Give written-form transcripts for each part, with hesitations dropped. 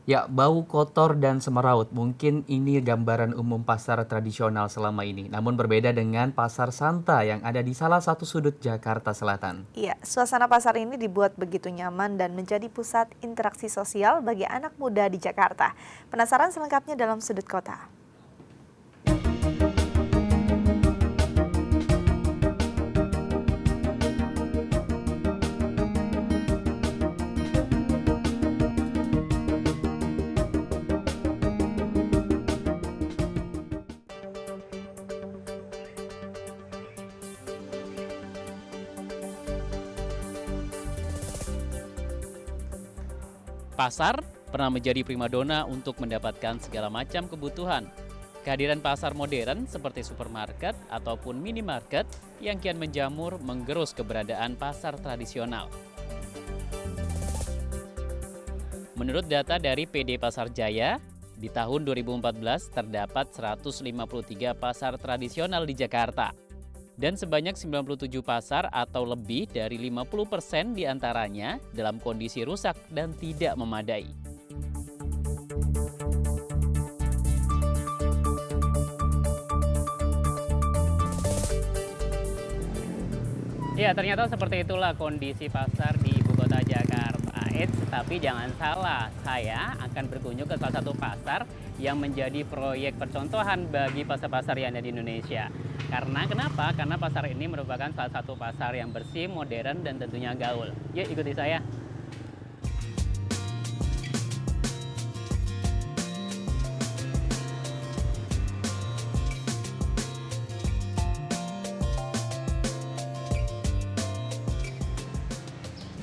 Ya, bau kotor dan semeraut. Mungkin ini gambaran umum pasar tradisional selama ini. Namun berbeda dengan pasar Santa yang ada di salah satu sudut Jakarta Selatan. Iya, suasana pasar ini dibuat begitu nyaman dan menjadi pusat interaksi sosial bagi anak muda di Jakarta. Penasaran selengkapnya dalam sudut kota? Pasar pernah menjadi primadona untuk mendapatkan segala macam kebutuhan. Kehadiran pasar modern seperti supermarket ataupun minimarket yang kian menjamur menggerus keberadaan pasar tradisional. Menurut data dari PD Pasar Jaya, di tahun 2014 terdapat 153 pasar tradisional di Jakarta. Dan sebanyak 97 pasar atau lebih dari 50% diantaranya dalam kondisi rusak dan tidak memadai. Ya, ternyata seperti itulah kondisi pasar di ibu kota Jakarta. Tapi jangan salah, saya akan berkunjung ke salah satu pasar yang menjadi proyek percontohan bagi pasar-pasar yang ada di Indonesia. Karena kenapa? Karena pasar ini merupakan salah satu pasar yang bersih, modern, dan tentunya gaul. Yuk ikuti saya.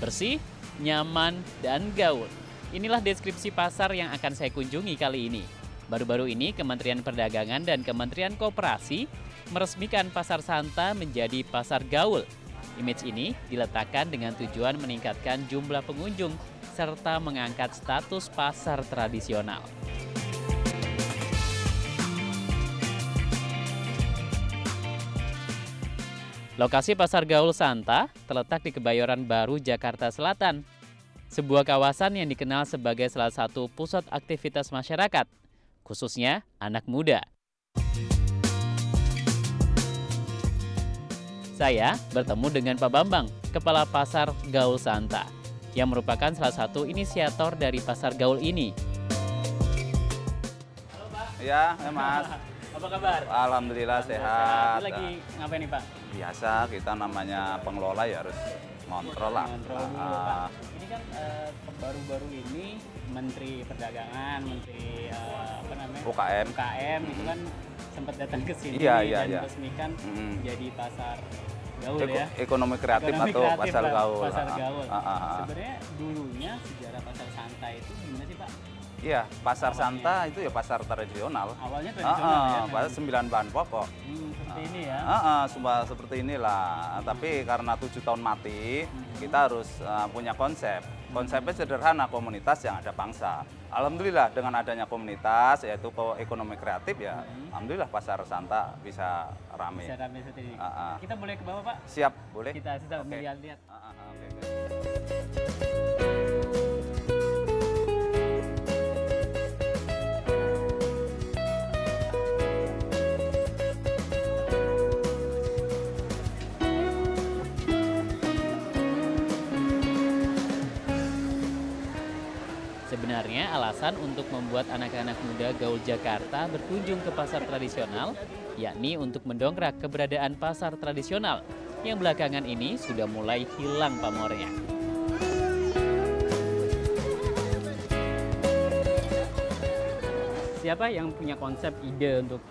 Bersih, nyaman, dan gaul. Inilah deskripsi pasar yang akan saya kunjungi kali ini. Baru-baru ini Kementerian Perdagangan dan Kementerian Koperasi meresmikan Pasar Santa menjadi pasar gaul. Image ini diletakkan dengan tujuan meningkatkan jumlah pengunjung serta mengangkat status pasar tradisional. Lokasi Pasar Gaul Santa terletak di Kebayoran Baru, Jakarta Selatan. Sebuah kawasan yang dikenal sebagai salah satu pusat aktivitas masyarakat, khususnya anak muda. Saya bertemu dengan Pak Bambang, Kepala Pasar Gaul Santa, yang merupakan salah satu inisiator dari Pasar Gaul ini. Halo Pak. Ya, Mas. Apa kabar? Alhamdulillah sehat. Ini lagi ngapain nih Pak? Biasa, kita namanya pengelola ya harus ngontrol lah. Ngontrol dulu, Pak. Ini kan baru-baru ini Menteri Perdagangan, Menteri UKM. UKM itu kan sempat datang ke sini Iya. dan meresmikan jadi pasar gaul ya. Ekonomi kreatif atau pasar gaul. Pasar gaul. Sebenarnya dulunya sejarah pasar Santa itu gimana sih Pak? Iya, pasar Santa itu ya pasar tradisional. Awalnya tradisional ya. Pasar 9 bahan pokok. Seperti ini ya. Seperti inilah. Tapi karena 7 tahun mati, kita harus punya konsep. Konsepnya sederhana, komunitas yang ada pangsa. Alhamdulillah dengan adanya komunitas, yaitu ekonomi kreatif ya, alhamdulillah pasar Santa bisa ramai. Bisa ramai seperti ini. Kita boleh ke bawah Pak? Siap, boleh. Kita Oke. lihat-lihat. Sebenarnya alasan untuk membuat anak-anak muda gaul Jakarta berkunjung ke pasar tradisional, yakni untuk mendongkrak keberadaan pasar tradisional yang belakangan ini sudah mulai hilang pamornya. Siapa yang punya konsep ide untuk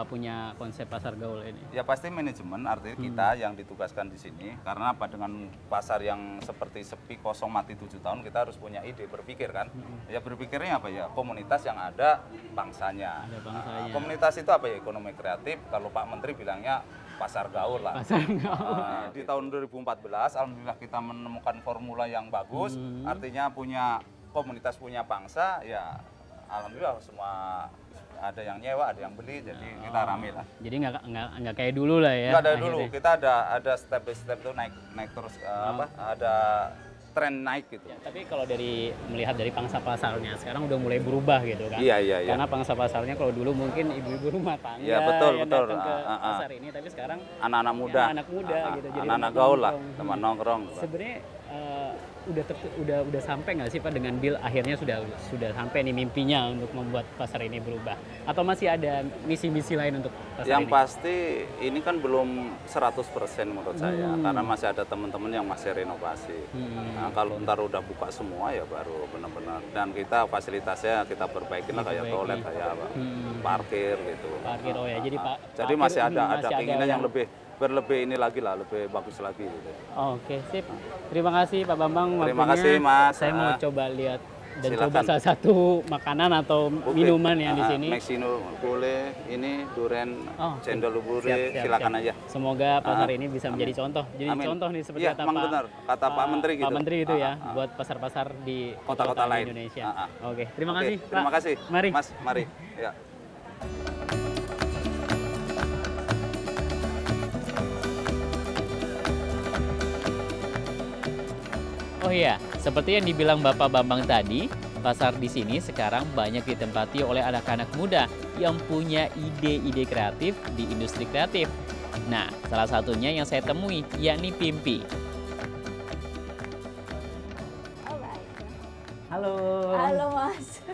punya konsep pasar gaul ini? Ya pasti manajemen, artinya kita yang ditugaskan di sini. Karena apa, dengan pasar yang seperti sepi, kosong, mati 7 tahun, kita harus punya ide, berpikir kan. Ya berpikirnya apa ya, komunitas yang ada bangsanya. Ada bangsanya. Komunitas itu apa ya, ekonomi kreatif, kalau Pak Menteri bilangnya pasar gaul lah. Pasar gaul. Di tahun 2014, alhamdulillah kita menemukan formula yang bagus, artinya punya komunitas, punya bangsa, ya alhamdulillah semua ada yang nyewa, ada yang beli, jadi kita rame lah. Jadi nggak kayak dulu lah ya. Nggak ada akhirnya. dulu, kita ada step by step tuh naik terus ada tren naik gitu. Ya, tapi kalau melihat dari pangsa pasarnya sekarang udah mulai berubah gitu kan. Iya, iya, iya. Karena pangsa pasarnya kalau dulu mungkin ibu-ibu rumah tangga Iya, betul, yang betul. datang ke pasar ini, tapi sekarang Anak-anak muda. anak muda gitu. Jadi Anak-anak tempat gaul lah, nongkrong. teman nongkrong. Sebenarnya udah sampai nggak sih Pak dengan Bill akhirnya sudah sampai nih mimpinya untuk membuat pasar ini berubah, atau masih ada misi-misi lain untuk pasar Yang ini? pasti ini kan belum 100% menurut saya, karena masih ada teman-teman yang masih renovasi. Nah, kalau ntar udah buka semua ya baru benar-benar, dan kita fasilitasnya kita perbaikin lah, kayak toilet, kayak parkir gitu. Parkir, oh ya, jadi Pak. Jadi masih ada keinginan yang lebih berlebih ini lagi lah, lebih bagus lagi gitu. Oke, sip. Terima kasih Pak Bambang. Terima waktunya. kasih, Mas. Saya mau coba lihat dan Silakan. coba salah satu makanan atau minuman yang di sini. Maxino boleh, ini durian cendol Siap, boleh, siap, silakan siap. aja. Semoga pasar ini bisa menjadi Amin. contoh. Jadi Amin. contoh nih seperti Iya, kata emang Pak, benar. Kata Pak Menteri gitu. Pak Menteri itu ya, buat pasar-pasar di Kota-kota di lain. Indonesia. Ah, ah. Oke, terima Oke, kasih Pak. terima kasih. Mari. Mas, mari. Ya. Oh iya, seperti yang dibilang Bapak Bambang tadi, pasar di sini sekarang banyak ditempati oleh anak-anak muda yang punya ide-ide kreatif di industri kreatif. Nah, salah satunya yang saya temui yakni Pimpi. Halo. Halo Mas.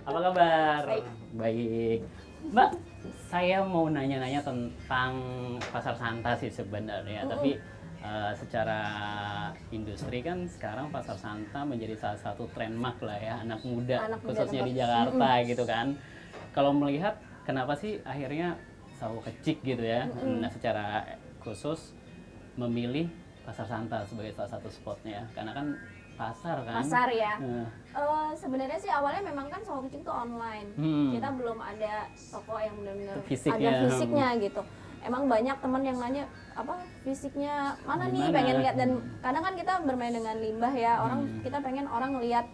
Apa kabar? Baik. Baik. Mbak, saya mau nanya-nanya tentang pasar Santa sih sebenarnya, tapi secara industri kan sekarang pasar Santa menjadi salah satu trademark lah ya, anak muda khususnya di Jakarta gitu kan. Kalau melihat kenapa sih akhirnya Sawo Kecik gitu ya, nah secara khusus memilih pasar Santa sebagai salah satu spotnya, karena kan pasar kan. Pasar ya. Sebenarnya sih awalnya memang kan Sawo Kecik tuh online. Kita belum ada toko yang benar-benar Fisiknya. ada fisiknya gitu. Emang banyak teman yang nanya apa fisiknya mana nih, Gimana? pengen lihat, dan kadang kan kita bermain dengan limbah ya, kita pengen orang lihat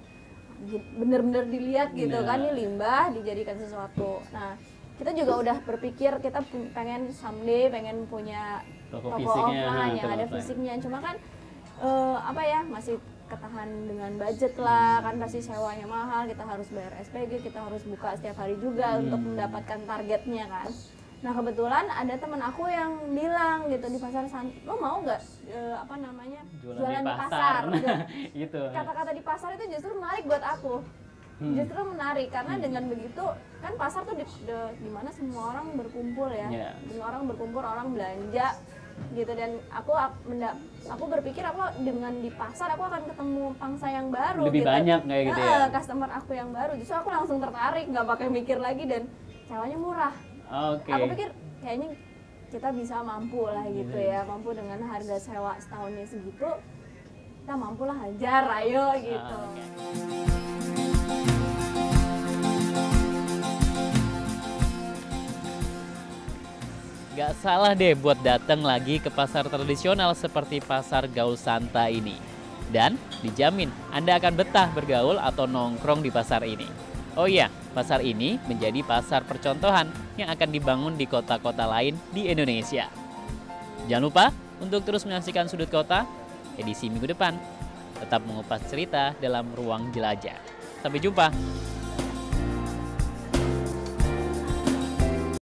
bener-bener dilihat gitu kan, ini limbah dijadikan sesuatu. Nah, kita juga udah berpikir kita pengen someday pengen punya Toko toko fisiknya, offline yang toko ada offline. fisiknya, cuma kan apa ya, masih ketahan dengan budget lah kan, pasti sewanya mahal, kita harus bayar SPG, kita harus buka setiap hari juga untuk mendapatkan targetnya kan. Nah, kebetulan ada teman aku yang bilang gitu di pasar Santa, lo mau nggak apa namanya Jualan di pasar. Gitu. Kata-kata di pasar itu justru menarik buat aku. Justru menarik karena dengan begitu kan pasar tuh di mana semua orang berkumpul ya. Yeah. Semua orang berkumpul, orang belanja gitu, dan aku berpikir aku dengan di pasar aku akan ketemu pangsa yang baru, Lebih gitu. banyak kayak gitu ya. Customer aku yang baru, justru aku langsung tertarik, nggak pakai mikir lagi, dan sewanya murah. Oke. Aku pikir kayaknya kita bisa mampu lah gitu ya, mampu dengan harga sewa setahunnya segitu, kita mampu lah hajar, ayo gitu. Oke. Gak salah deh buat datang lagi ke pasar tradisional seperti pasar Gaul Santa ini. Dan dijamin Anda akan betah bergaul atau nongkrong di pasar ini. Oh iya, pasar ini menjadi pasar percontohan yang akan dibangun di kota-kota lain di Indonesia. Jangan lupa untuk terus menyaksikan Sudut Kota edisi minggu depan. Tetap mengupas cerita dalam ruang jelajah. Sampai jumpa.